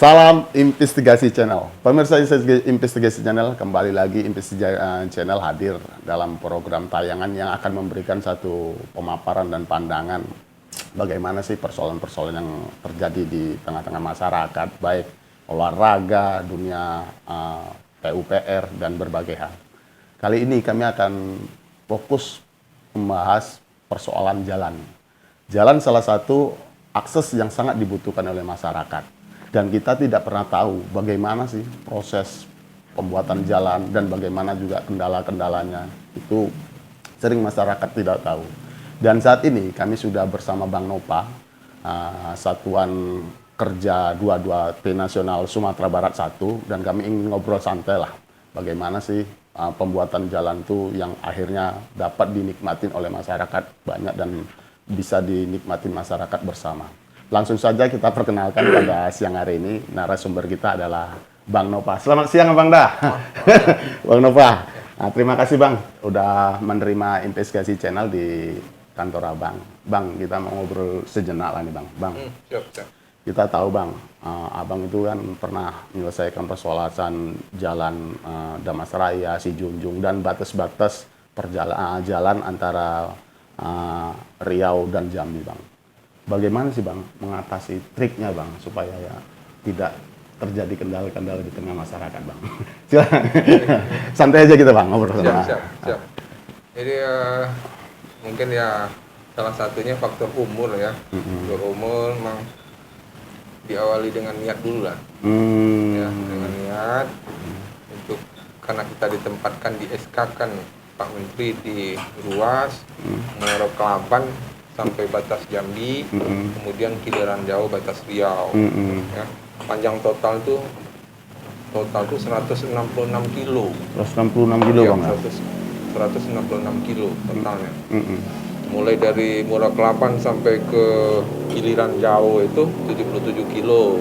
Salam Investigasi Channel. Pemirsa Investigasi Channel, kembali lagi Investigasi Channel hadir dalam program tayangan yang akan memberikan satu pemaparan dan pandangan bagaimana sih persoalan-persoalan yang terjadi di tengah-tengah masyarakat, baik olahraga, dunia PUPR, dan berbagai hal. Kali ini kami akan fokus membahas persoalan jalan. Jalan salah satu akses yang sangat dibutuhkan oleh masyarakat. Dan kita tidak pernah tahu bagaimana sih proses pembuatan jalan dan bagaimana juga kendala-kendalanya. Itu sering masyarakat tidak tahu. Dan saat ini kami sudah bersama Bang Nova, Satuan Kerja 22T Nasional Sumatera Barat 1, dan kami ingin ngobrol santai lah. Bagaimana sih pembuatan jalan itu yang akhirnya dapat dinikmatin oleh masyarakat banyak dan bisa dinikmati masyarakat bersama. Langsung saja kita perkenalkan pada siang hari ini, narasumber kita adalah Bang Nova. Selamat siang Bang Dah. Bang Nova, terima kasih Bang udah menerima Investigasi Channel di kantor Abang. Bang, kita mau ngobrol sejenak lah nih Bang. Bang, siap. Kita tahu Bang, Abang itu kan pernah menyelesaikan persoalan jalan Damas Raya, Sijunjung, dan batas-batas perjalanan jalan antara Riau dan Jambi Bang. Bagaimana sih Bang mengatasi triknya Bang supaya ya tidak terjadi kendala-kendala di tengah masyarakat Bang? Silakan. Santai aja kita Bang ngobrol. Siap. Jadi mungkin ya salah satunya faktor umur ya. Faktor umur memang diawali dengan niat dulu lah. Ya, dengan niat untuk karena kita ditempatkan di SK kan Pak Menteri di Ruas, Muaro Kelaban sampai batas Jambi, kemudian Kiliran Jauh batas Riau. Ya. Panjang total itu 166 kilo. 166 kilo Ya, Bang. 166 kilo totalnya. Mulai dari Muaro Kelaban sampai ke Kiliran Jauh itu 77 kilo.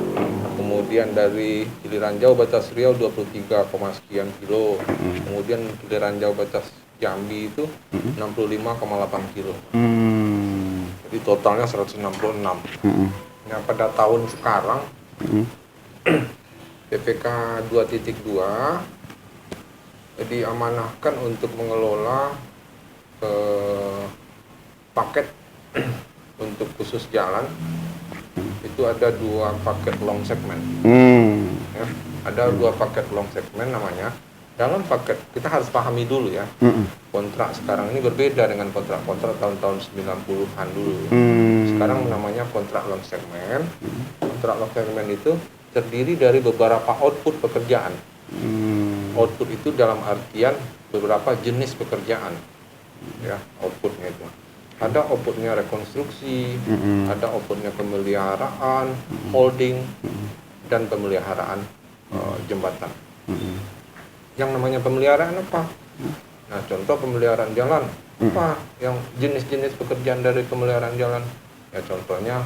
Kemudian dari Kiliran Jauh batas Riau 23, sekian kilo. Kemudian Kiliran Jauh batas Jambi itu 65,8 kilo. Jadi totalnya 166. Nah, pada tahun sekarang PPK 2.2 diamanahkan untuk mengelola paket untuk khusus jalan. Itu ada 2 paket long segment. Ya, ada 2 paket long segment namanya. Dalam paket, kita harus pahami dulu ya, kontrak sekarang ini berbeda dengan kontrak-kontrak tahun-tahun 90-an dulu. Sekarang namanya kontrak long segment. Kontrak long segment itu terdiri dari beberapa output pekerjaan. Output itu dalam artian beberapa jenis pekerjaan. Ya, outputnya itu. Ada outputnya rekonstruksi, ada outputnya pemeliharaan, holding, dan pemeliharaan jembatan. Yang namanya pemeliharaan apa? Nah, contoh pemeliharaan jalan. Apa yang jenis-jenis pekerjaan dari pemeliharaan jalan? Ya, contohnya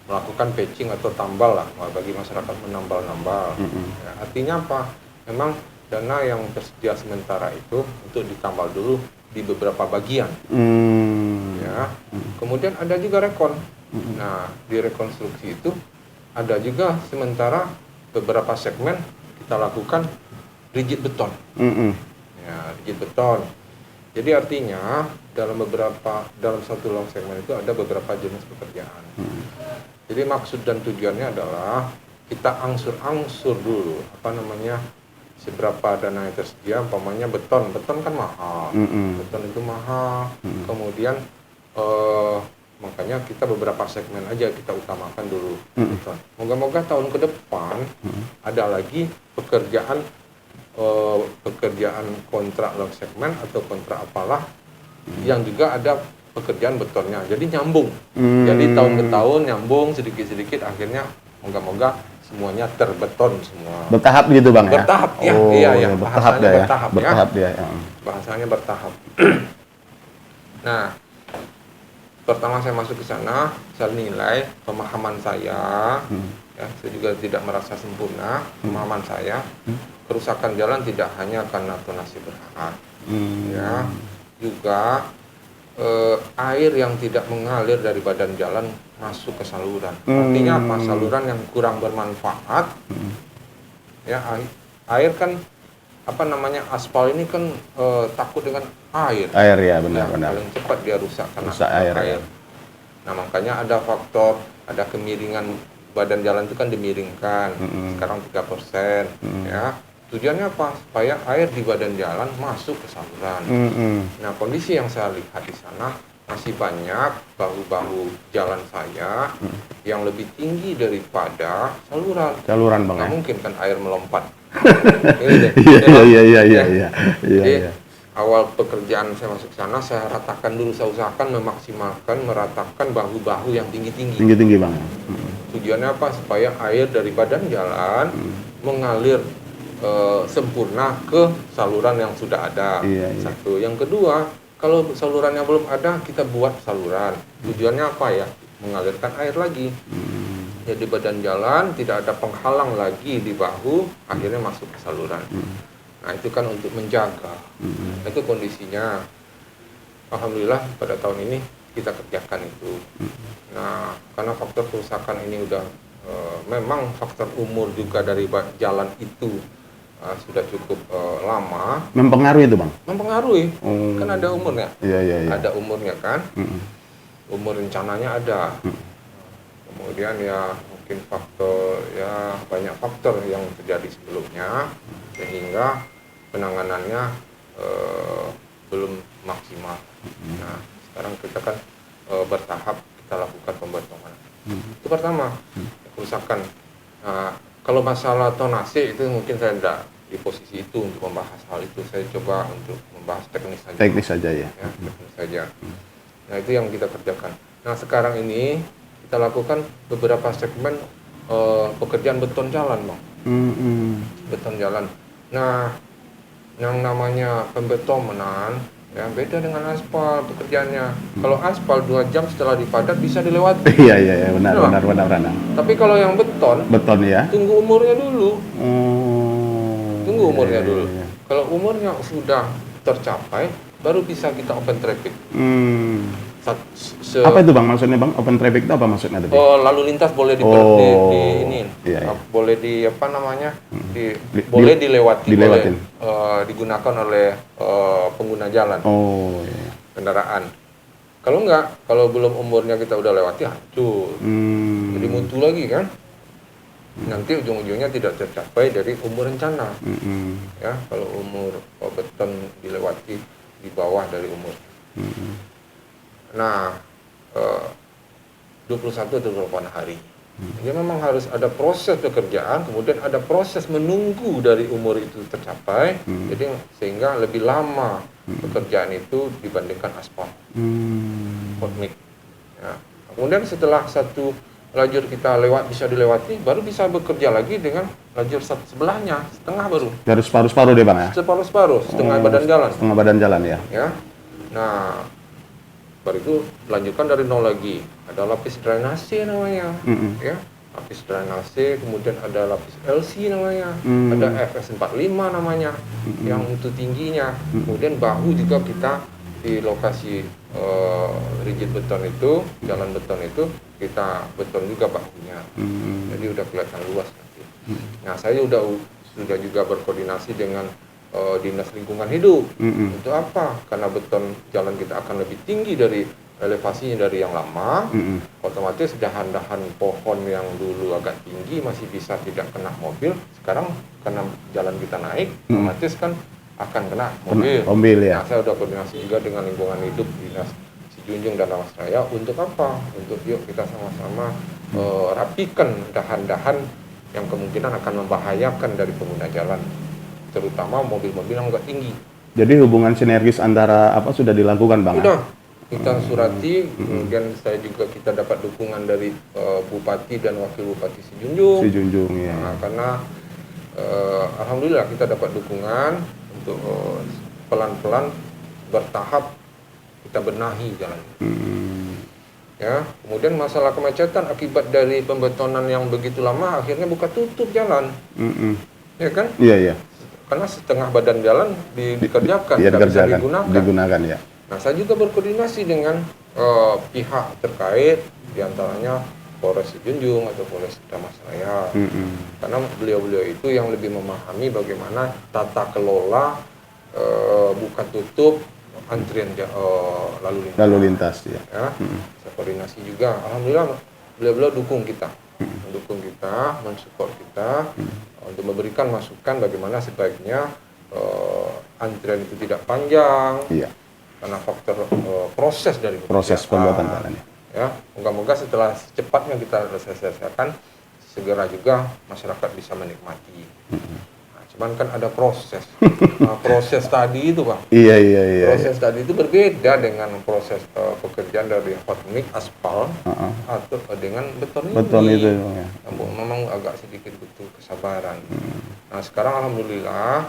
melakukan patching atau tambal lah, bagi masyarakat menambal-nambal. Ya, artinya apa? Memang dana yang tersedia sementara itu untuk ditambal dulu di beberapa bagian. Ya. Kemudian ada juga rekon. Nah, di rekonstruksi itu ada juga sementara beberapa segmen kita lakukan rigid beton. Ya, rigid beton. Jadi artinya dalam satu long segment itu ada beberapa jenis pekerjaan. Jadi maksud dan tujuannya adalah kita angsur-angsur dulu seberapa dana yang tersedia. Umpamanya beton kan mahal. Beton itu mahal. Kemudian makanya kita beberapa segmen aja kita utamakan dulu beton. Moga-moga tahun ke depan ada lagi pekerjaan kontrak long segment atau kontrak apalah yang juga ada pekerjaan betonnya, jadi nyambung. Jadi tahun ke tahun nyambung sedikit-sedikit, akhirnya moga-moga semuanya terbeton semua. Bertahap gitu Bang ya? Bertahap ya, iya bahasanya bertahap ya. Bahasanya bertahap. Nah, pertama saya masuk ke sana, saya nilai pemahaman saya, ya, saya juga tidak merasa sempurna. Pemahaman saya, kerusakan jalan tidak hanya karena tonase berhak, ya, juga air yang tidak mengalir dari badan jalan masuk ke saluran. Artinya apa? Saluran yang kurang bermanfaat. Ya, air kan apa namanya, aspal ini kan takut dengan air. Air ya, benar-benar. Paling cepat dia rusak karena Rusak air. Ya. Nah, makanya ada faktor, ada kemiringan badan jalan itu kan dimiringkan. Sekarang 3%. Ya. Tujuannya apa? Supaya air di badan jalan masuk ke saluran. Nah, kondisi yang saya lihat di sana masih banyak bahu-bahu jalan saya yang lebih tinggi daripada saluran. Saluran, Bang. Nggak Ya? mungkin kan air melompat. Iya. Jadi awal pekerjaan saya masuk sana, saya ratakan dulu, saya usahakan memaksimalkan, meratakan bahu-bahu yang tinggi-tinggi. Tinggi-tinggi, Bang. Tujuannya apa? Supaya air dari badan jalan mengalir sempurna ke saluran yang sudah ada. Satu. Yang kedua, kalau saluran yang belum ada, kita buat saluran. Tujuannya apa ya? Mengalirkan air lagi. Jadi badan jalan tidak ada penghalang lagi di bahu, akhirnya masuk ke saluran. Nah, itu kan untuk menjaga. Itu kondisinya. Alhamdulillah pada tahun ini kita kerjakan itu. Nah, karena faktor kerusakan ini udah memang faktor umur juga dari jalan itu sudah cukup lama. Mempengaruhi itu, Bang? Mempengaruhi. Kan ada umurnya. Iya. Ada umurnya kan. Umur rencananya ada. Kemudian ya mungkin faktor, ya banyak faktor yang terjadi sebelumnya sehingga penanganannya belum maksimal. Nah, sekarang kita kan bertahap kita lakukan pembetonan. Itu pertama, kerusakan. Nah, kalau masalah tonase itu mungkin saya tidak di posisi itu untuk membahas hal itu. Saya coba untuk membahas teknis saja. Teknis saja ya. Teknis saja. Nah, itu yang kita kerjakan. Nah, sekarang ini kita lakukan beberapa segmen pekerjaan beton jalan, Bang. Beton jalan. Nah, yang namanya pembetonan ya beda dengan aspal pekerjaannya. Kalau aspal 2 jam setelah dipadat bisa dilewati. Iya, benar. Tapi kalau yang beton ya. tunggu umurnya dulu. Tunggu umurnya dulu. Kalau umurnya sudah tercapai, baru bisa kita open traffic. Apa itu, Bang, maksudnya, Bang? Open traffic itu apa maksudnya tadi? Lalu lintas boleh boleh di apa namanya? Boleh dilewati. Boleh digunakan oleh pengguna jalan. Kendaraan. Kalau enggak, kalau belum umurnya kita udah lewati, hancur. Jadi mutu lagi kan? Nanti ujung-ujungnya tidak tercapai dari umur rencana. Ya, kalau umur beton dilewati di bawah dari umur. Nah, 21 atau 28 hari. Jadi memang harus ada proses pekerjaan, kemudian ada proses menunggu dari umur itu tercapai. Jadi sehingga lebih lama pekerjaan itu dibandingkan aspal. Hot mix. Ya. Kemudian setelah satu lajur kita bisa dilewati, baru bisa bekerja lagi dengan lajur sebelahnya, setengah baru. Dari separuh-separuh deh, Bang, ya? Separuh-separuh, setengah badan jalan. Setengah badan jalan ya. Nah, baru itu lanjutkan dari nol lagi. Ada lapis drainase namanya, ya, lapis drainase, kemudian ada lapis LC namanya, ada FS45 namanya, yang mutu tingginya. Kemudian bahu juga kita di lokasi rigid beton itu, jalan beton itu kita beton juga bahunya, jadi udah kelihatan luas nanti. Nah, saya sudah juga berkoordinasi dengan Dinas Lingkungan Hidup. Untuk apa? Karena beton jalan kita akan lebih tinggi dari elevasinya dari yang lama, otomatis dahan-dahan pohon yang dulu agak tinggi masih bisa tidak kena mobil. Sekarang karena jalan kita naik, otomatis kan akan kena mobil. Ya. Nah, saya udah koordinasi juga dengan Lingkungan Hidup Dinas Sijunjung dan Amasraya. Untuk apa? Untuk yuk kita sama-sama rapikan dahan-dahan yang kemungkinan akan membahayakan dari pengguna jalan, terutama mobil-mobil yang agak tinggi. Jadi hubungan sinergis antara apa sudah dilakukan, Bang? Sudah, kita surati, kemudian kita dapat dukungan dari Bupati dan Wakil Bupati Sijunjung. Ya. Nah, karena alhamdulillah kita dapat dukungan untuk pelan-pelan bertahap kita benahi jalan. Ya, kemudian masalah kemacetan akibat dari pembetonan yang begitu lama akhirnya buka tutup jalan. Ya kan? Iya. Karena setengah badan jalan dikerjakan, tidak bisa digunakan ya. Nah, saya juga berkoordinasi dengan pihak terkait, diantaranya Polres Junjung atau Polres Damasraya. Karena beliau-beliau itu yang lebih memahami bagaimana tata kelola buka tutup antrian lalu lintas. Lalu lintas ya. Saya koordinasi juga. Alhamdulillah beliau-beliau dukung kita, mendukung kita, mensupport kita untuk memberikan masukan bagaimana sebaiknya antrian itu tidak panjang. Iya. Karena faktor proses dari Proses pembuatan jalan ya. Ya, moga-moga setelah secepatnya kita selesaikan, segera juga masyarakat bisa menikmati. Nah, cuman kan ada proses. Nah, proses tadi itu, Bang. Iya. Proses tadi itu berbeda dengan proses pekerjaan dari hot mix aspal atau dengan beton ini. Beton itu ya. Memang agak sedikit butuh kesabaran. Nah, sekarang alhamdulillah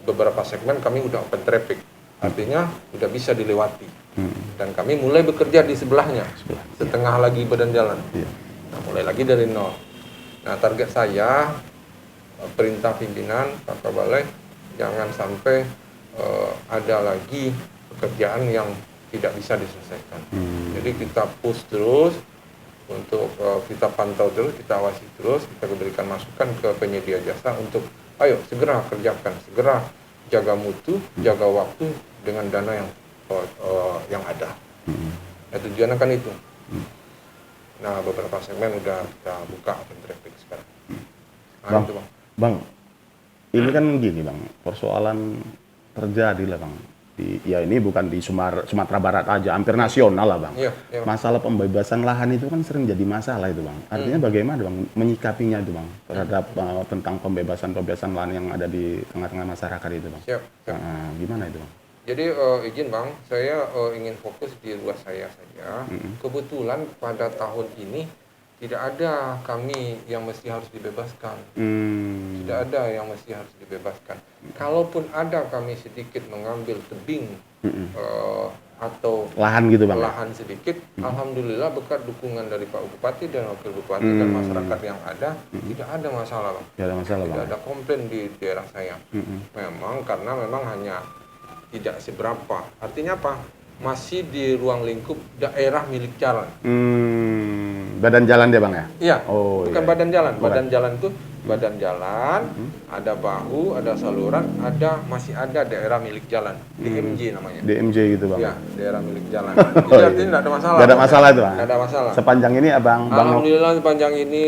beberapa segmen kami udah open traffic. Artinya udah bisa dilewati. Dan kami mulai bekerja di sebelahnya. Setengah lagi badan jalan. Iya. Nah, mulai lagi dari nol. Nah, target saya, perintah pimpinan Pak Kabalek, jangan sampai ada lagi pekerjaan yang tidak bisa diselesaikan. Jadi kita push terus untuk kita pantau terus, kita awasi terus, kita berikan masukan ke penyedia jasa untuk ayo segera kerjakan, segera jaga mutu, jaga waktu dengan dana yang ada. Nah, tujuannya kan itu. Nah, beberapa segmen udah kita buka open traffic sekarang. Nah, Bang, itu, Bang. Bang, ini kan gini Bang, persoalan terjadi lah Bang. Ya ini bukan di Sumatera Barat aja, hampir nasional lah Bang. Iya, Bang. Masalah pembebasan lahan itu kan sering jadi masalah itu Bang. Artinya bagaimana Bang menyikapinya itu Bang terhadap tentang pembebasan lahan yang ada di tengah-tengah masyarakat itu Bang. Siap. Gimana itu Bang? Jadi izin Bang, saya ingin fokus di luar saya saja. Kebetulan pada tahun ini tidak ada kami yang mesti harus dibebaskan. Tidak ada yang mesti harus dibebaskan. Kalaupun ada kami sedikit mengambil tebing atau Lahan gitu Bang. lahan sedikit, alhamdulillah berkat dukungan dari Pak Bupati dan Wakil Bupati dan masyarakat yang ada, tidak ada masalah Bang. Tidak ada masalah Tidak Bang. ada komplain di daerah saya. Memang hanya tidak seberapa. Artinya apa? Masih di ruang lingkup daerah milik jalan. Badan jalan dia Bang ya? Iya, Oh, bukan iya. badan jalan. Bukan. Badan jalan itu badan jalan, ada bahu, ada saluran, masih ada daerah milik jalan. DMJ namanya. DMJ gitu Bang. Iya, daerah milik jalan. Oh, Jadi iya. artinya tidak ada masalah. Nggak ada masalah itu Bang? Tidak ada masalah. Sepanjang ini Bang Alhamdulillah sepanjang ini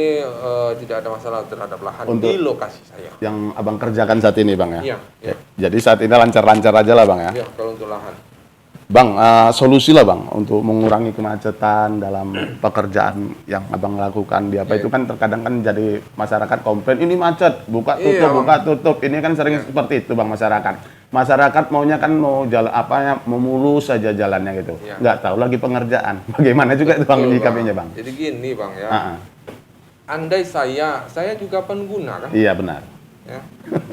tidak ada masalah terhadap lahan Untuk- di lokasi saya. yang Abang kerjakan saat ini Bang ya? Iya, iya. Jadi saat ini lancar-lancar aja lah Bang ya? Iya, kalau untuk lahan. Bang, solusi lah Bang untuk mengurangi kemacetan dalam pekerjaan yang Abang lakukan di apa itu kan terkadang kan jadi masyarakat komplain ini macet, buka tutup, Iya, Bang. buka tutup. Ini kan sering seperti itu Bang masyarakat. Masyarakat maunya kan mau jalan mau mulus saja jalannya gitu. Iya. Nggak tahu lagi pengerjaan. Bagaimana juga itu Bang Betul, menyikapinya Bang? Jadi gini Bang ya. Ah, ah. Andai saya juga pengguna kan. Iya benar. Ya.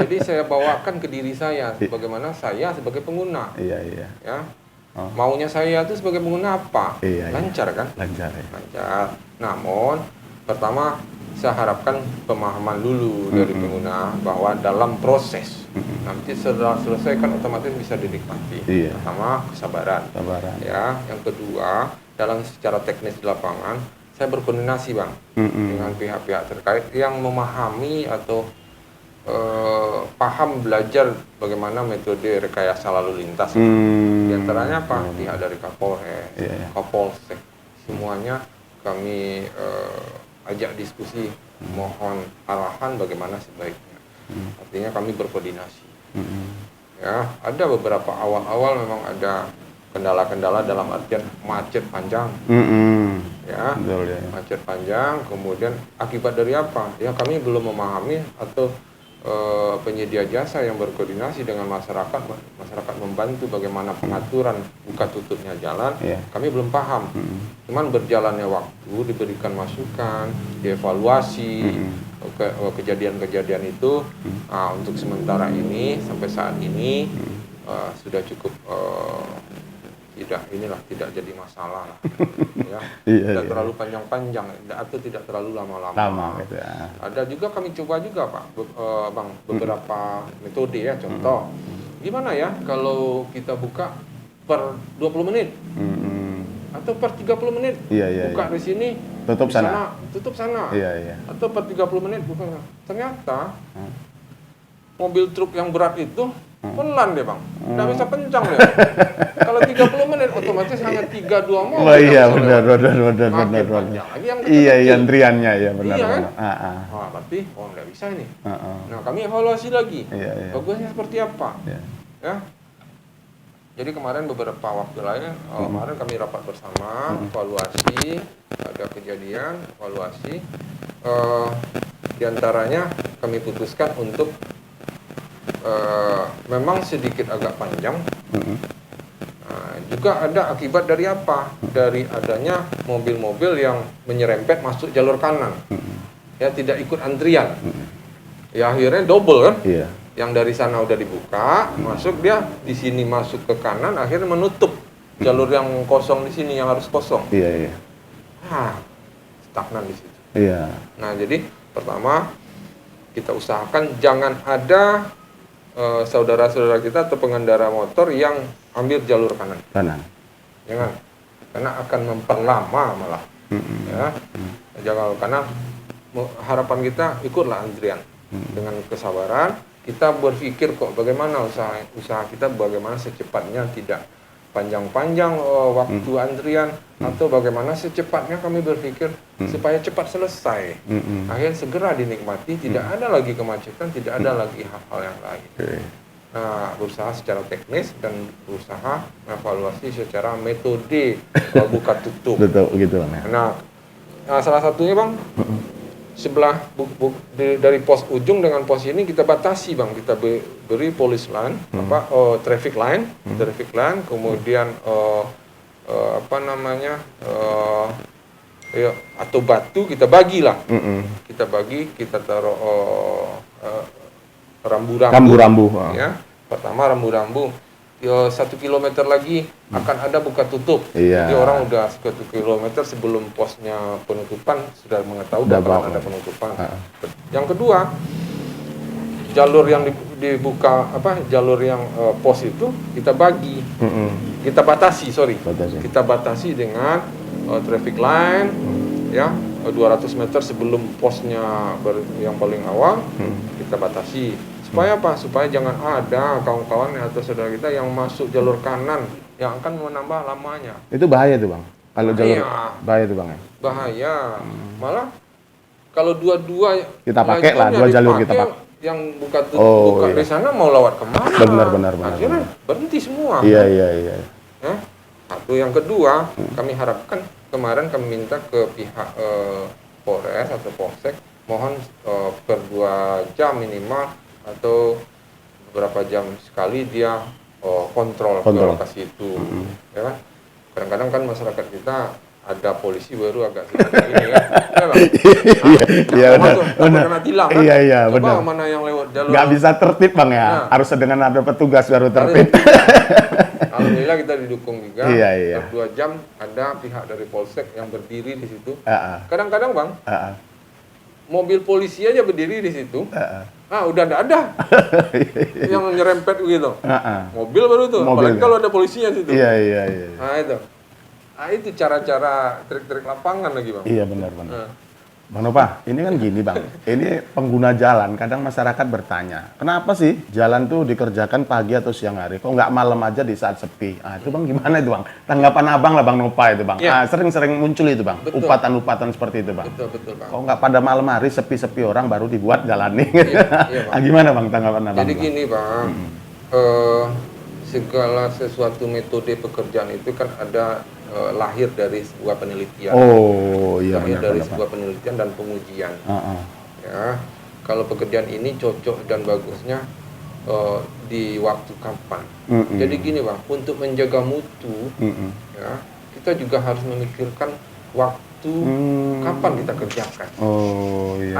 Jadi saya bawakan ke diri saya bagaimana saya sebagai pengguna. Iya, iya. Ya. Oh. Maunya saya itu sebagai pengguna apa? Iya, iya. Lancar kan? Lancar ya. Lancar. Namun pertama saya harapkan pemahaman dulu dari pengguna bahwa dalam proses nanti setelah selesai kan otomatis bisa dinikmati. Iya. Pertama kesabaran. Sabaran. Ya, yang kedua dalam secara teknis di lapangan saya berkoordinasi Bang dengan pihak-pihak terkait yang memahami atau paham belajar bagaimana metode rekayasa lalu lintas. Di antaranya apa? Pihak dari Kapolres, Iya, iya. Kapolsek, semuanya kami ajak diskusi, mohon arahan bagaimana sebaiknya. Artinya kami berkoordinasi. Ya, ada beberapa awal-awal memang ada kendala-kendala dalam artian macet panjang. Ya, Betul ya. macet panjang, kemudian akibat dari apa? Ya kami belum memahami atau penyedia jasa yang berkoordinasi dengan masyarakat membantu bagaimana pengaturan buka tutupnya jalan, Iya. kami belum paham. Cuman berjalannya waktu diberikan masukan, dievaluasi kejadian-kejadian itu. Nah, untuk sementara ini sampai saat ini sudah cukup tidak jadi masalah lah. Ya. Iya, Tidak iya. terlalu panjang-panjang atau tidak terlalu lama-lama. Lama gitu ya. Ada juga kami coba juga Pak, Bang, beberapa metode ya, contoh. Gimana ya kalau kita buka per 20 menit atau per 30 menit buka di sini, tutup di sana. tutup sana. Iya. Atau per 30 menit buka. Ternyata mobil truk yang berat itu pelan deh bang, nggak bisa kencang deh. Kalau 30 menit otomatis hanya 3-2 mobil. Oh iya, benar. Makin panjang lagi yang Iya, kecil. antriannya ya benar. Iya kan? benar. Berarti nggak bisa ini. Nah kami evaluasi lagi. Iya. Bagusnya seperti apa? Iya. Ya. Jadi kemarin beberapa waktu lain, kemarin kami rapat bersama, evaluasi, ada kejadian, evaluasi. Di antaranya kami putuskan untuk memang sedikit agak panjang. Juga ada akibat dari apa? Dari adanya mobil-mobil yang menyerempet masuk jalur kanan, ya tidak ikut antrian. Ya akhirnya double kan? Iya. Yang dari sana udah dibuka, masuk dia di sini masuk ke kanan, akhirnya menutup jalur yang kosong di sini yang harus kosong. Iya. Stagnan di situ. Iya. Nah jadi pertama kita usahakan jangan ada saudara-saudara kita atau pengendara motor yang ambil jalur kanan. Jangan, karena akan memperlama malah. Ya, jangan, karena harapan kita ikutlah antrian dengan kesabaran. Kita berpikir kok bagaimana usaha kita bagaimana secepatnya tidak panjang-panjang waktu antrian atau bagaimana secepatnya kami berpikir supaya cepat selesai. Akhirnya segera dinikmati, tidak ada lagi kemacetan, tidak ada lagi hal-hal yang lain. Nah, berusaha secara teknis dan berusaha evaluasi secara metode buka tutup. Betul gitu Bang. Nah, salah satunya Bang, sebelah dari pos ujung dengan pos ini kita batasi Bang, kita beri police line, traffic line, kemudian atau batu kita bagilah, kita taruh rambu-rambu. Ya, pertama rambu-rambu. 1 kilometer lagi akan ada buka tutup. Jadi orang udah 1 kilometer sebelum posnya penutupan sudah mengetahui bahwa ada penutupan. Yang kedua, jalur yang dibuka jalur yang pos itu kita bagi, kita batasi, kita batasi dengan traffic line, ya 200 meter sebelum posnya yang paling awal kita batasi. Supaya apa? Supaya jangan ada kawan-kawan atau saudara kita yang masuk jalur kanan yang akan menambah lamanya. Itu bahaya tuh Bang. Kalau jalur bahaya tuh Bang ya. Bahaya. Malah kalau dua-dua kita pakai lah, dua jalur kita pakai. Yang buka di sana mau lewat kemana? Benar. Akhirnya berhenti semua. Iya. Satu, yang kedua, kami harapkan kemarin kami minta ke pihak Polres atau Polsek mohon per 2 jam minimal atau beberapa jam sekali dia kontrol ke lokasi itu, ya kan? Kadang-kadang kan masyarakat kita ada polisi baru agak sedikit ini kan, iya benar. Kena tilang kan? Iya Coba benar. mana yang lewat jalur? Nggak bisa tertib Bang ya, harus dengan ada petugas baru tertib. Alhamdulillah kita didukung juga. Iya. Per 2 jam ada pihak dari Polsek yang berdiri di situ. Kadang-kadang Bang, mobil polisi aja berdiri di situ. Udah nggak ada yang nyerempet begitu. Mobil baru tuh, apalagi kalau ada polisinya situ. Iya. Itu cara-cara trik-trik lapangan lagi Bang. Iya benar. Bang Nova, ini kan gini Bang, ini pengguna jalan, kadang masyarakat bertanya, kenapa sih jalan tuh dikerjakan pagi atau siang hari, kok nggak malam aja di saat sepi? Itu Bang gimana itu Bang? Tanggapan Abang lah Bang Nova itu Bang. Sering-sering muncul itu Bang, upatan-upatan seperti itu Bang. Betul Bang. Kok nggak pada malam hari sepi-sepi orang baru dibuat jalan nih? Iya, Bang. Gimana Bang tanggapan Abang? Jadi gini Bang, segala sesuatu metode pekerjaan itu kan ada lahir dari sebuah penelitian. Lahir dari sebuah penelitian dan pengujian. Ya, kalau pekerjaan ini cocok dan bagusnya di waktu kapan. Jadi gini Bang, untuk menjaga mutu, ya, kita juga harus memikirkan waktu kapan kita kerjakan.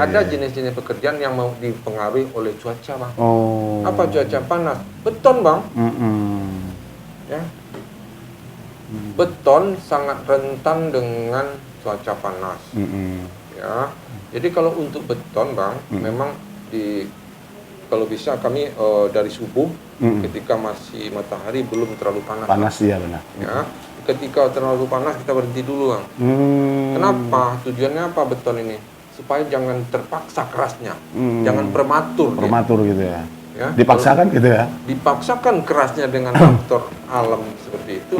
Ada jenis-jenis pekerjaan yang mau dipengaruhi oleh cuaca Bang. Apa cuaca panas? Beton Bang. Ya. Beton sangat rentan dengan cuaca panas. Ya. Jadi kalau untuk beton Bang, memang kalau bisa kami dari subuh ketika masih matahari belum terlalu panas. Panas ya benar. Ya, ketika terlalu panas kita berhenti dulu, Bang. Kenapa? Tujuannya apa beton ini? Supaya jangan terpaksa kerasnya, jangan prematur. Prematur gitu ya. Ya, Dipaksakan gitu ya. dipaksakan kerasnya dengan faktor alam seperti itu,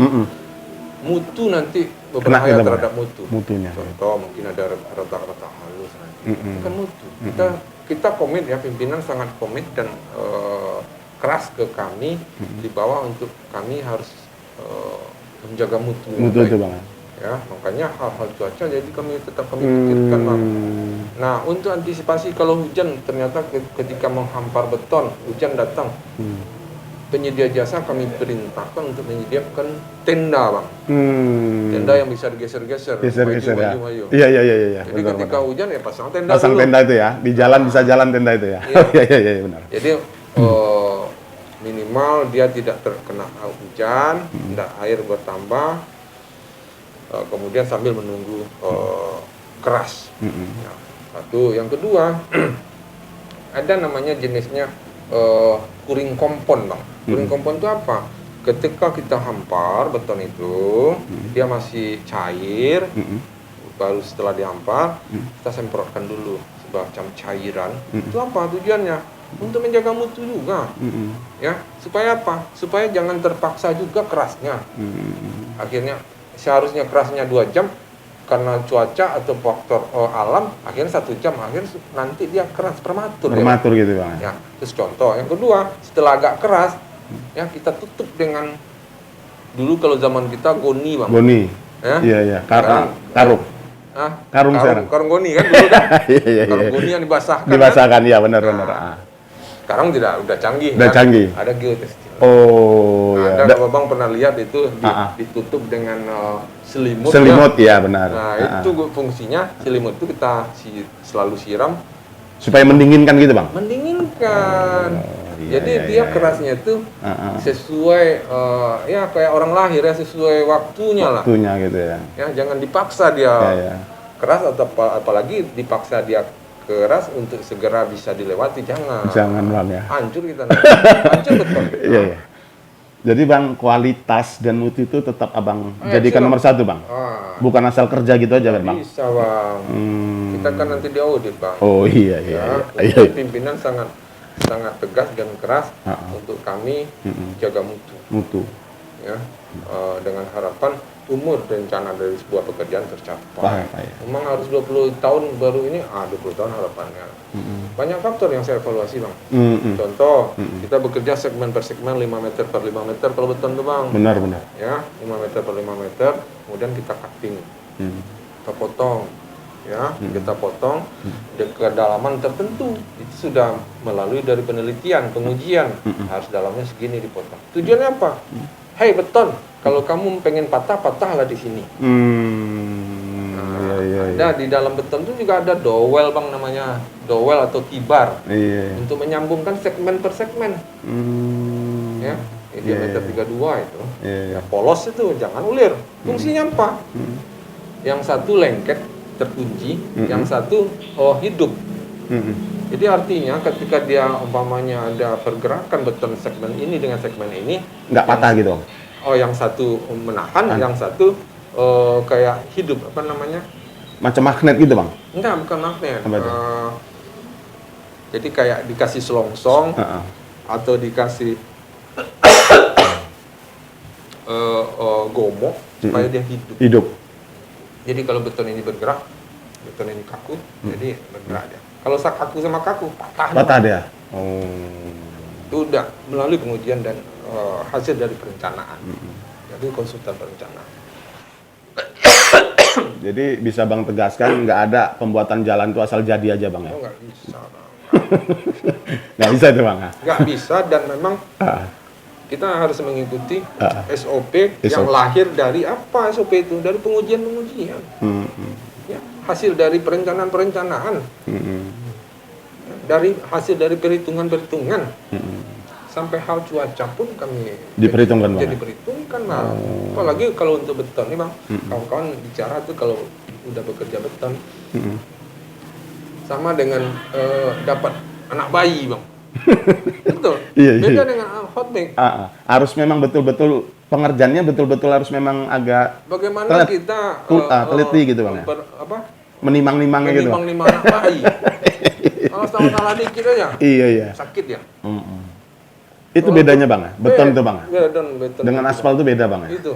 mutu nanti berbahaya Kena, terhadap mutu. Mutunya. Contoh mungkin ada retak-retak halus nanti. Itu kan mutu. Kita komit ya, pimpinan sangat komit dan keras ke kami di bawah untuk kami harus menjaga mutu. Mutu itu Bang. Ya, makanya hal-hal cuaca jadi kami pikirkan, Bang. Nah, untuk antisipasi kalau hujan ternyata ketika menghampar beton, hujan datang. Penyedia jasa kami perintahkan untuk menyediakan tenda, Bang. Tenda yang bisa digeser-geser. Geser-geser ya. Maju. Iya. Jadi Benar, ketika benar. hujan ya pasang tenda Pasang dulu. tenda itu ya. Di jalan bisa jalan tenda itu ya. Iya benar. Jadi minimal dia tidak terkena hujan, tidak air bertambah. Kemudian sambil menunggu keras. Ya, satu, yang kedua ada namanya jenisnya kuring kompon, Bang. Kuring kompon itu apa? Ketika kita hampar beton itu, dia masih cair, baru setelah dihampar kita semprotkan dulu semacam cairan. Itu apa tujuannya? Untuk menjaga mutu juga, ya. Supaya apa? Supaya jangan terpaksa juga kerasnya. Akhirnya seharusnya kerasnya 2 jam karena cuaca atau faktor alam, akhirnya 1 jam, akhirnya nanti dia keras prematur. Prematur gitu Bang. Ya, terus contoh yang kedua, setelah agak keras, ya kita tutup dengan dulu kalau zaman kita goni, Bang. Goni. Ya? Iya. Karung. Karung sekarang. Karung goni kan dulu kan? Iya. Karung goni yang dibasahkan. Dibasahkan ya benar. Sekarang tidak, udah canggih. Udah canggih. Ada geotextile. Oh ya. Ada Bang pernah lihat itu ditutup dengan selimut. Selimut ya benar. Nah, itu fungsinya selimut itu kita selalu siram supaya mendinginkan gitu Bang. Mendinginkan. Iya, Jadi iya, dia iya. kerasnya itu sesuai ya kayak orang lahir ya, sesuai waktunya lah. Waktunya gitu ya. Ya, jangan dipaksa dia Ya. keras atau apalagi dipaksa dia keras untuk segera bisa dilewati, jangan. Jangan Bang ya. Hancur kita nanti. Hancur betul. Iya. Jadi Bang, kualitas dan mutu itu tetap Abang jadikan siap. nomor 1 Bang. Bukan asal kerja gitu aja kan Bang. Bisa, Bang. Kita kan nanti diaudit, Bang. Oh iya. Jadi pimpinan sangat tegas dan keras untuk kami jaga mutu. Mutu. Ya, dengan harapan umur rencana dari sebuah pekerjaan tercapai. Memang harus 20 tahun baru ini, 20 tahun harapannya. Banyak faktor yang saya evaluasi, Bang. Contoh, kita bekerja segmen per segmen 5 meter per 5 meter kalau beton tuh, Bang. Benar. Ya, 5 meter per 5 meter, kemudian kita cutting. Kita potong. Ya, kita potong di kedalaman tertentu. Itu sudah melalui dari penelitian, pengujian. Harus dalamnya segini dipotong. Tujuannya apa? Hei beton, kalau kamu pengen patahlah di sini. Ada di dalam beton itu juga ada dowel, Bang, namanya dowel atau tibar. Untuk menyambungkan segmen per segmen. Ya, diameter 32 itu. Ya, polos itu jangan ulir. Fungsinya apa? Yang satu lengket terkunci, yang satu hidup. Jadi artinya ketika dia umpamanya ada pergerakan beton segmen ini dengan segmen ini, nggak patah gitu. Yang satu menahan, yang satu kayak hidup, apa namanya? Macam magnet gitu Bang? Enggak, bukan magnet. Apa itu? Jadi kayak dikasih selongsong atau dikasih gomok supaya dia hidup. Jadi kalau beton ini bergerak, beton ini kaku, jadi bergerak dia. Kalau kaku sama kaku, patah dia. Itu udah melalui pengujian dan hasil dari perencanaan. Jadi konsultan perencanaan. Jadi bisa Bang tegaskan nggak ada pembuatan jalan itu asal jadi aja Bang ya? Nggak bisa, Bang. Nggak bisa itu Bang? Nggak bisa, dan memang kita harus mengikuti SOP yang lahir dari apa SOP itu? Dari pengujian-pengujian. Ya, hasil dari perencanaan-perencanaan. Dari hasil dari perhitungan-perhitungan. Sampai hal cuaca pun kami diperhitungkan Bang. Jadi diperhitungkan, Bang. Apalagi kalau untuk beton nih, Bang. Kawan-kawan bicara tuh kalau udah bekerja beton sama dengan dapat anak bayi, Bang. Betul. Iya, iya. Beda dengan hot mix. Harus memang betul-betul pengerjaannya betul-betul harus memang agak Bagaimana kita teliti gitu Bang ya. Menimang-nimangnya gitu Bang. menimang-nimang anak bayi. Kalau salah dikit aja Iya, iya. sakit ya. Itu bedanya Bang ya? Beton itu Bang ya? Beton Dengan itu, aspal itu beda Bang ya? itu.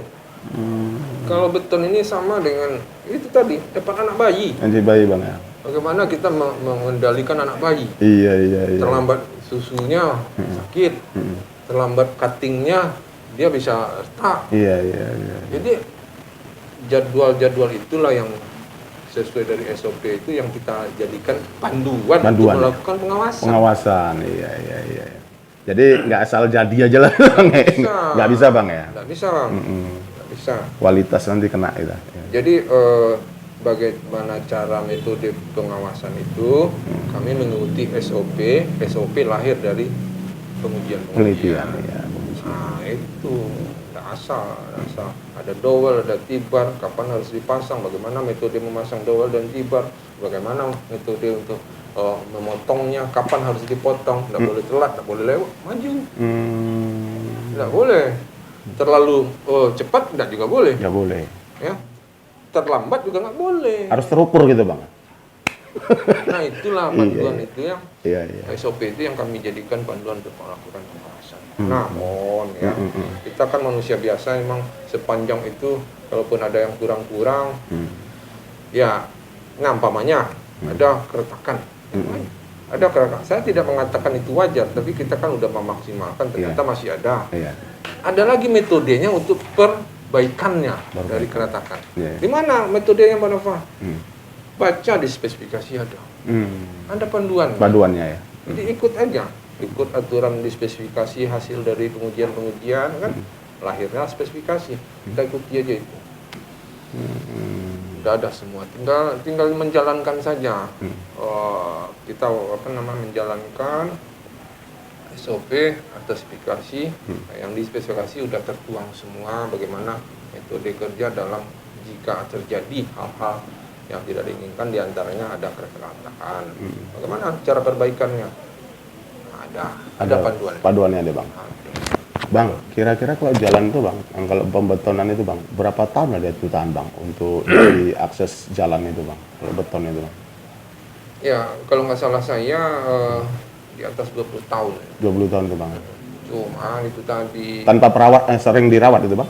Kalau beton ini sama dengan itu tadi, dapat anak bayi. Anjing bayi Bang ya? Bagaimana kita mengendalikan anak bayi? Iya, iya, iya. Terlambat susunya sakit, terlambat cuttingnya dia bisa retak. Iya, iya, iya. Jadi jadwal-jadwal itulah yang sesuai dari SOP itu yang kita jadikan panduan untuk melakukan pengawasan. Pengawasan, iya, iya, iya. Jadi nggak asal jadi aja lah Bang ya? Nggak bisa Bang ya? Nggak bisa Bang, nggak bisa. Kualitas nanti kena itu. Jadi bagaimana cara metode pengawasan itu, kami mengikuti SOP. SOP lahir dari penelitian. Ya. Nah itu, nggak asal. Ada dowel, ada tibar, kapan harus dipasang, bagaimana metode memasang dowel dan tibar, bagaimana metode untuk memotongnya, kapan harus dipotong, nggak boleh telat, nggak boleh lewat, maju. Nggak boleh. Terlalu cepat, nggak juga boleh. Nggak boleh. Ya. Terlambat juga nggak boleh. Harus terukur gitu Bang. Nah itulah panduan itu yang iya. SOP itu yang kami jadikan panduan untuk melakukan pengawasan. Namun ya kita kan manusia biasa, memang sepanjang itu kalaupun ada yang kurang-kurang, ya nampaknya ada keretakan. Ada keretakan. Saya tidak mengatakan itu wajar, tapi kita kan udah memaksimalkan, ternyata masih ada. Ada lagi metodenya untuk perbaikannya dari keretakan. Di mana metodenya Pak Nova? Baca di spesifikasi ada. Ada panduan. Panduannya ya. Jadi ikut aja, ikut aturan di spesifikasi hasil dari pengujian kan, lahirnya spesifikasi. Kita ikuti aja itu. Udah ada semua, tinggal menjalankan saja. Kita menjalankan SOP atau spesifikasi. Yang di spesifikasi udah tertuang semua bagaimana metode kerja dalam jika terjadi hal-hal yang tidak diinginkan, diantaranya ada keretakan. Bagaimana cara perbaikannya? Ada panduan. Panduannya ada Bang. Bang, kira-kira kalau jalan itu Bang, kalau pembetonan itu Bang, berapa tahun ada itu tahan Bang untuk diakses jalan itu Bang, kalau beton itu Bang? Ya, kalau nggak salah saya di atas 20 tahun. 20 tahun itu Bang. Cuma itu tadi tanpa sering dirawat itu Bang?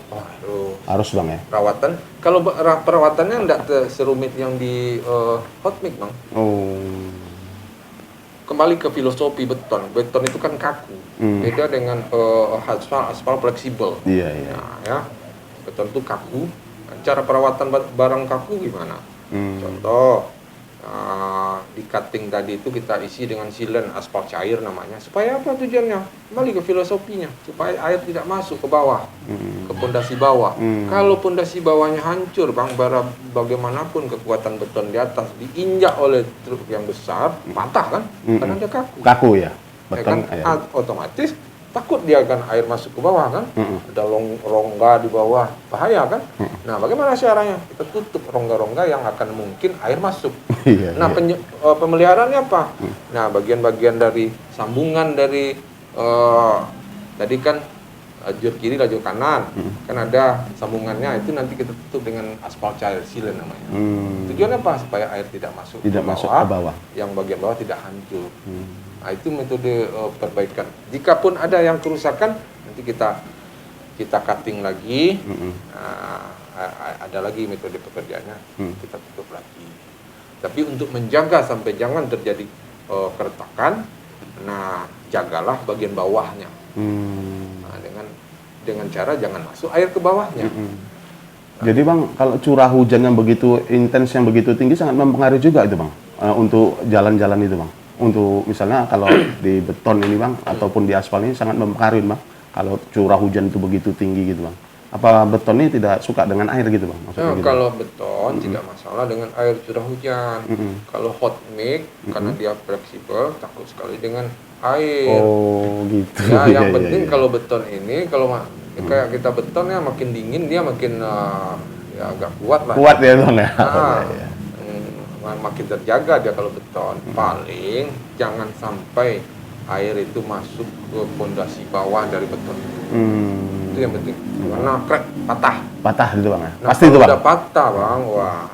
Harus Bang ya? Perawatan. Kalau perawatannya nggak serumit yang di hot mix Bang. Kembali ke filosofi beton. Beton itu kan kaku. Beda dengan aspal fleksibel. Iya. Nah, ya. Beton itu kaku. Cara perawatan barang kaku gimana? Contoh, di cutting tadi itu kita isi dengan silen aspal cair namanya. Supaya apa tujuannya? Kembali ke filosofinya. Supaya air tidak masuk ke bawah, ke pondasi bawah. Kalau pondasi bawahnya hancur Bang, bagaimanapun kekuatan beton di atas diinjak oleh truk yang besar, patah kan? Karena dia kaku. Kaku ya? Beton kan otomatis takut dia akan air masuk ke bawah kan? Ada rongga di bawah, bahaya kan? Nah, bagaimana caranya? Kita tutup rongga-rongga yang akan mungkin air masuk. Nah, pemeliharaannya apa? Nah, bagian-bagian dari sambungan dari tadi kan lajur kiri, lajur kanan, kan ada sambungannya, itu nanti kita tutup dengan aspal cair, silen namanya. Tujuannya apa? Supaya air tidak masuk ke bawah, yang bagian bawah tidak hancur. Nah, itu metode perbaikan. Jikapun ada yang kerusakan, nanti kita cutting lagi. Ada lagi metode pekerjaannya, kita tutup lagi. Tapi untuk menjaga sampai jangan terjadi keretakan, nah jagalah bagian bawahnya. Nah, dengan cara jangan masuk air ke bawahnya. Jadi Bang, kalau curah hujan yang begitu intens, yang begitu tinggi sangat mempengaruhi juga itu Bang, untuk jalan-jalan itu Bang. Untuk misalnya kalau di beton ini Bang, ataupun di aspal ini sangat mempengaruhi Bang, kalau curah hujan itu begitu tinggi gitu Bang. Apa beton ini tidak suka dengan air gitu Bang? Nah, gitu? Kalau beton tidak masalah dengan air curah hujan. Kalau hot mix, karena dia fleksibel, takut sekali dengan air. Oh gitu. Ya, yang penting kalau beton ini, kalau kayak kita beton ya makin dingin dia makin ya agak kuat lah. Kuat ya Bang ya? Makin terjaga dia kalau beton. Paling jangan sampai air itu masuk ke pondasi bawah dari beton. Hmm. Itu yang penting. Karena crack, patah. Patah gitu bang ya? Nah, Pasti itu kalau bang? udah patah bang, wah,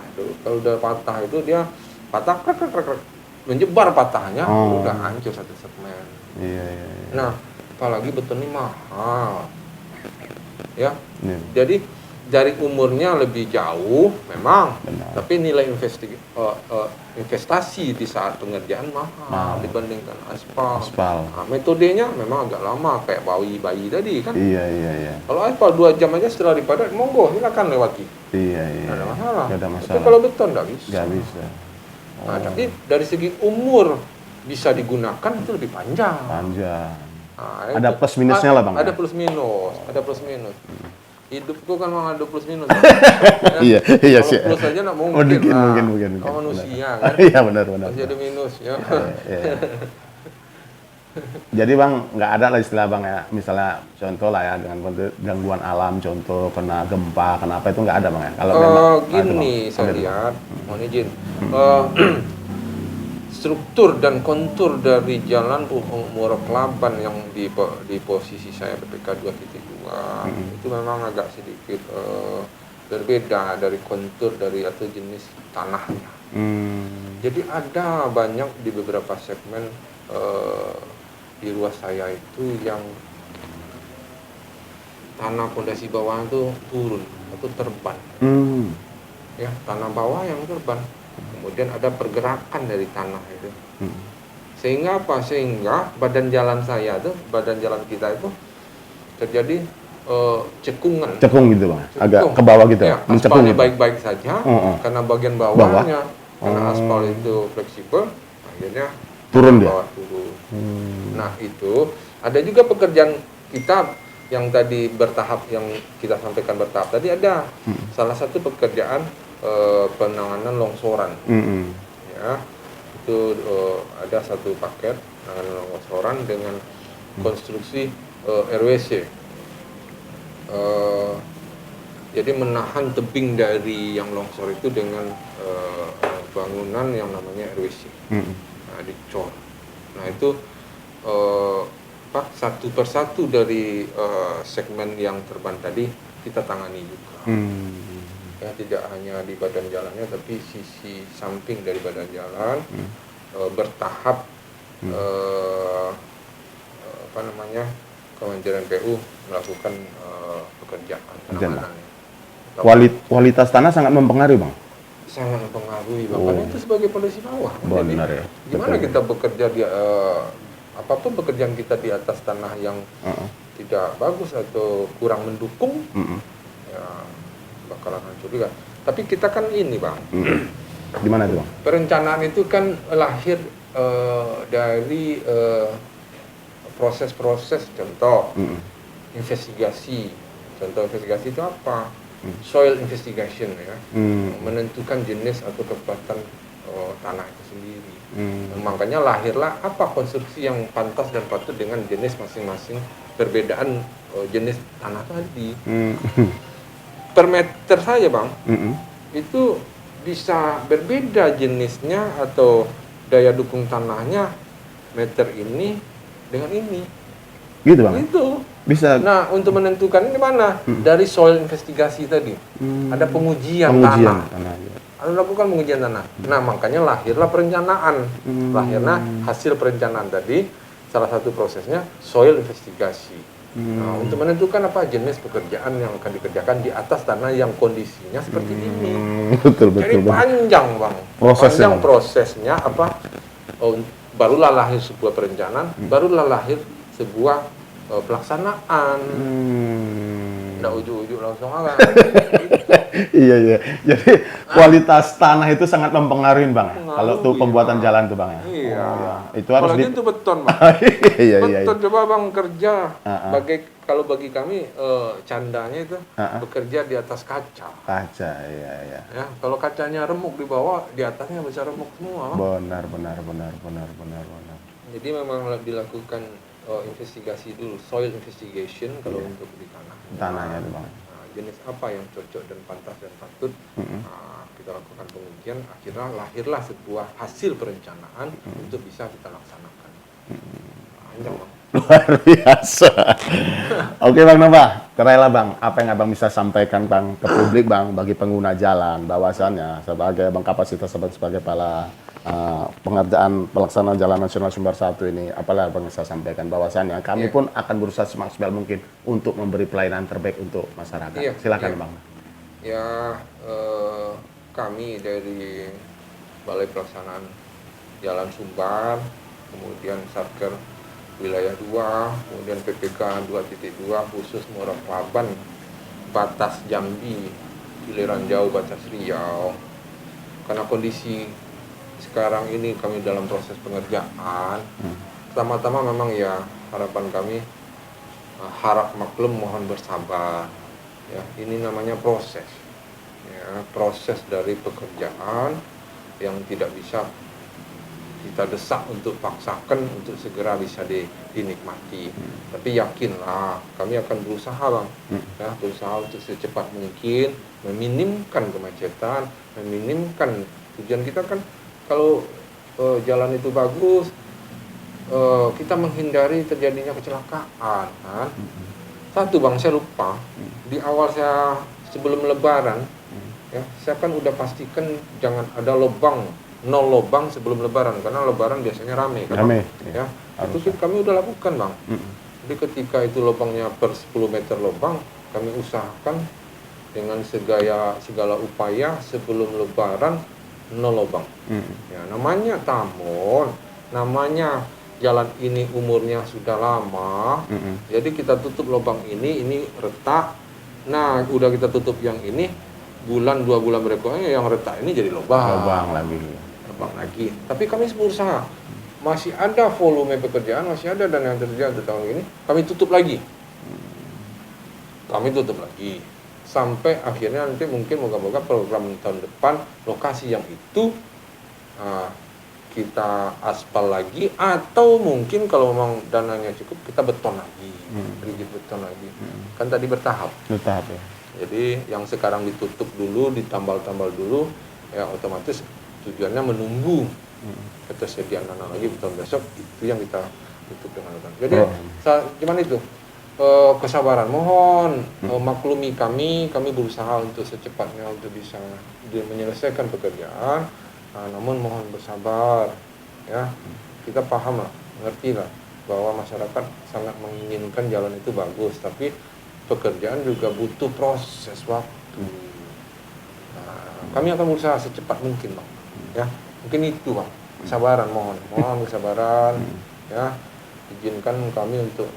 kalau udah patah itu dia patah, krek, krek, krek, krek. Menyebar patahnya, udah hancur satu segmen. Iya, iya, iya. Nah, apalagi beton ini mahal, ya. Iya. Jadi dari umurnya lebih jauh, memang, Benar. tapi nilai investasi di saat pengerjaan mahal dibandingkan aspal. Aspal. Nah, metodenya memang agak lama, kayak bayi tadi kan. Iya, iya, iya. Kalau aspal 2 jam aja setelah dipadat, monggo silakan lewati. Iya, iya. Nggak ada masalah. Nggak ada Tapi masalah. kalau beton nggak bisa. Nggak bisa. Nah, tapi dari segi umur bisa digunakan itu lebih panjang. Panjang. Nah, Ada itu. plus minusnya lah bang. Ada ya? plus minus, ada plus minus. Hidupku kan memang ada plus minus. Iya, iya sih. Kalau plus aja nggak mungkin. Mungkin. Kalau manusia kan. Iya benar. Masih ada minus ya. Iya. Jadi bang, nggak ada lah istilah bang ya, misalnya contoh lah ya dengan gangguan alam, contoh kena gempa, kenapa itu nggak ada bang ya? Kalau Gini saya lihat, mohon izin, struktur dan kontur dari jalan Muara Kelaban yang di posisi saya PPK 2.2 itu memang agak sedikit berbeda dari kontur dari atau jenis tanahnya. Jadi ada banyak di beberapa segmen di ruas saya itu yang tanah pondasi bawah itu turun atau terban. Ya, tanah bawah yang terban. Kemudian ada pergerakan dari tanah itu. Sehingga apa? Sehingga badan jalan kita itu terjadi cekungan. Cekung gitu bang, agak ke bawah gitu, Ya, mencekung aspalnya gitu. baik-baik saja, karena bagian bawahnya, karena aspal itu fleksibel, akhirnya Turun dia? bawah turun. Nah itu ada juga pekerjaan kita yang tadi bertahap, yang kita sampaikan bertahap tadi ada salah satu pekerjaan penanganan longsoran. Ya, itu ada satu paket penanganan longsoran dengan konstruksi RWC. Jadi menahan tebing dari yang longsor itu dengan bangunan yang namanya RWC. Nah, dicor. Nah itu satu persatu dari segmen yang terban tadi kita tangani juga. Ya, tidak hanya di badan jalannya, tapi sisi samping dari badan jalan bertahap. Kementerian PU melakukan pekerjaan penanganan. Kualitas tanah sangat mempengaruhi bang. Sangat mempengaruhi bang, karena itu sebagai pondasi bawah. Benar ya. Gimana kita bekerja di apapun pekerjaan kita di atas tanah yang tidak bagus atau kurang mendukung, ya bakalan hancur juga. Tapi kita kan ini bang, gimana tuh bang? perencanaan itu kan lahir dari proses-proses, contoh investigasi. Contoh investigasi itu apa? Soil investigation ya, menentukan jenis atau kekuatan tanah itu sendiri. Makanya lahirlah apa konstruksi yang pantas dan patut dengan jenis masing-masing perbedaan jenis tanah tadi. Per meter saja bang, itu bisa berbeda jenisnya atau daya dukung tanahnya meter ini dengan ini. Gitu bang? Itu. Bisa. Nah, untuk menentukan ini mana? Dari soil investigasi tadi. Ada pengujian tanah. Ada lakukan pengujian tanah. Nah, makanya lahirlah perencanaan. Lahirlah hasil perencanaan tadi, salah satu prosesnya soil investigasi. Nah, untuk menentukan apa jenis pekerjaan yang akan dikerjakan di atas tanah yang kondisinya seperti ini. Betul. Jadi panjang bang. Prosesnya apa? Barulah lahir sebuah perencanaan, barulah lahir sebuah pelaksanaan. Nggak ujuk-ujuk langsung aja. Iya. Jadi kualitas tanah itu sangat mempengaruhi bang. Kalau tuh pembuatan jalan tuh bang ya. Iya. Itu harus apalagi itu beton bang. Iya. Beton coba bang kerja. Kalau bagi kami candanya itu bekerja di atas kaca. Kaca, iya. Ya, kalau kacanya remuk di bawah, di atasnya bisa remuk semua. Benar. Jadi memang dilakukan investigasi dulu, soil investigation kalau untuk di tanah. Tanahnya itu bang. Jenis apa yang cocok dan pantas dan patut, kita lakukan pengujian, akhirnya lahirlah sebuah hasil perencanaan untuk bisa kita laksanakan. Panjang, Bang. Luar biasa. Oke Bang Nova, kerela Bang, apa yang Abang bisa sampaikan Bang ke publik Bang bagi pengguna jalan, bahwasannya sebagai Bang kapasitas sebagai kepala pengerjaan pelaksanaan Jalan Nasional Sumber 1 ini, apalah Abang bisa sampaikan bahwasannya kami pun akan berusaha semaksimal mungkin untuk memberi pelayanan terbaik untuk masyarakat. Iya, Silakan iya. Bang. Ya, kami dari Balai Pelaksanaan Jalan Sumbar, kemudian Satker Wilayah 2, kemudian PPK 2.2 khusus Muara Kelaban, batas Jambi, Giliran Jauh batas Riau. Karena kondisi sekarang ini kami dalam proses pengerjaan, pertama-tama memang ya harapan kami harap maklum, mohon bersabar. Ya, ini namanya proses. Ya, proses dari pekerjaan yang tidak bisa kita desak untuk paksakan untuk segera bisa dinikmati. Tapi yakinlah, kami akan berusaha Bang, ya, berusaha untuk secepat mungkin meminimkan kemacetan, meminimkan tujuan kita kan kalau jalan itu bagus, kita menghindari terjadinya kecelakaan kan. Satu Bang, saya lupa di awal saya sebelum Lebaran, ya, saya kan udah pastikan jangan ada lubang, 0 lubang sebelum Lebaran, karena Lebaran biasanya rame kan. Rame, Ya, itu kami udah lakukan Bang. Jadi ketika itu lubangnya per 10 meter lubang, kami usahakan dengan segala upaya sebelum Lebaran 0 lubang. Ya, namanya tamun, namanya jalan ini umurnya sudah lama, jadi kita tutup lubang ini retak. Nah, udah kita tutup yang ini, 2 bulan berikutnya yang retak ini jadi lubang lagi. Tapi kami berusaha, masih ada volume pekerjaan, masih ada dana yang tersedia untuk tahun ini, kami tutup lagi. Sampai akhirnya nanti mungkin moga-moga program tahun depan lokasi yang itu kita aspal lagi, atau mungkin kalau memang dananya cukup kita beton lagi, rigid beton lagi. Kan tadi bertahap. Bertahap ya. Jadi yang sekarang ditutup dulu, ditambal-tambal dulu, ya otomatis tujuannya menunggu ketersediaan tanah lagi tahun besok, itu yang kita tutup dengan beton. Jadi cuman itu kesabaran, mohon maklumi kami berusaha untuk secepatnya untuk bisa menyelesaikan pekerjaan. Namun mohon bersabar, ya. Kita paham lah, ngerti lah bahwa masyarakat sangat menginginkan jalan itu bagus, tapi pekerjaan juga butuh proses waktu. Kami akan berusaha secepat mungkin Bang, ya. Mungkin itu Bang, kesabaran, mohon kesabaran, ya. Izinkan kami untuk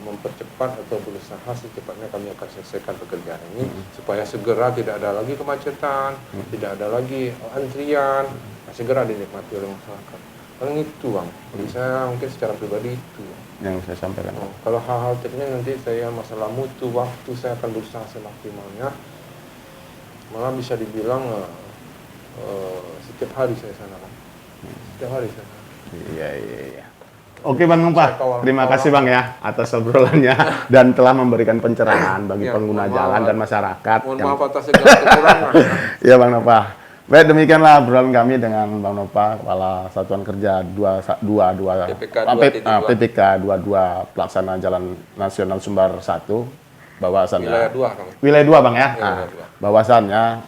mempercepat atau berusaha secepatnya kami akan selesaikan pekerjaan ini supaya segera tidak ada lagi kemacetan, tidak ada lagi antrian, segera dinikmati oleh masyarakat. Paling itu Bang, jadi saya mungkin secara pribadi itu yang saya sampaikan. Kalau hal-hal teknis nanti saya masalah mutu waktu, saya akan berusaha semaksimalnya. Malah bisa dibilang setiap hari saya sana Bang. Setiap hari saya sana. Iya. Oke Bang Nova, terima kasih Bang ya atas obrolannya dan telah memberikan pencerahan bagi pengguna jalan dan masyarakat. Mohon maaf atas segala kekurangan. Iya Bang Nova. Baik, demikianlah obrolan kami dengan Bang Nova, Kepala Satuan Kerja 22 PPK 22 Pelaksana Jalan Nasional Sumbar 1. Bahwasannya Wilayah 2 Bang ya. Bahwasannya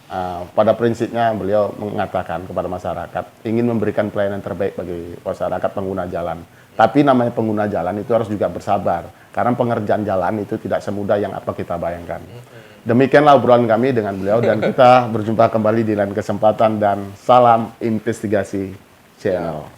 pada prinsipnya beliau mengatakan kepada masyarakat ingin memberikan pelayanan terbaik bagi masyarakat pengguna jalan. Tapi namanya pengguna jalan itu harus juga bersabar, karena pengerjaan jalan itu tidak semudah yang apa kita bayangkan. Demikianlah obrolan kami dengan beliau, dan kita berjumpa kembali di lain kesempatan, dan salam investigasi channel.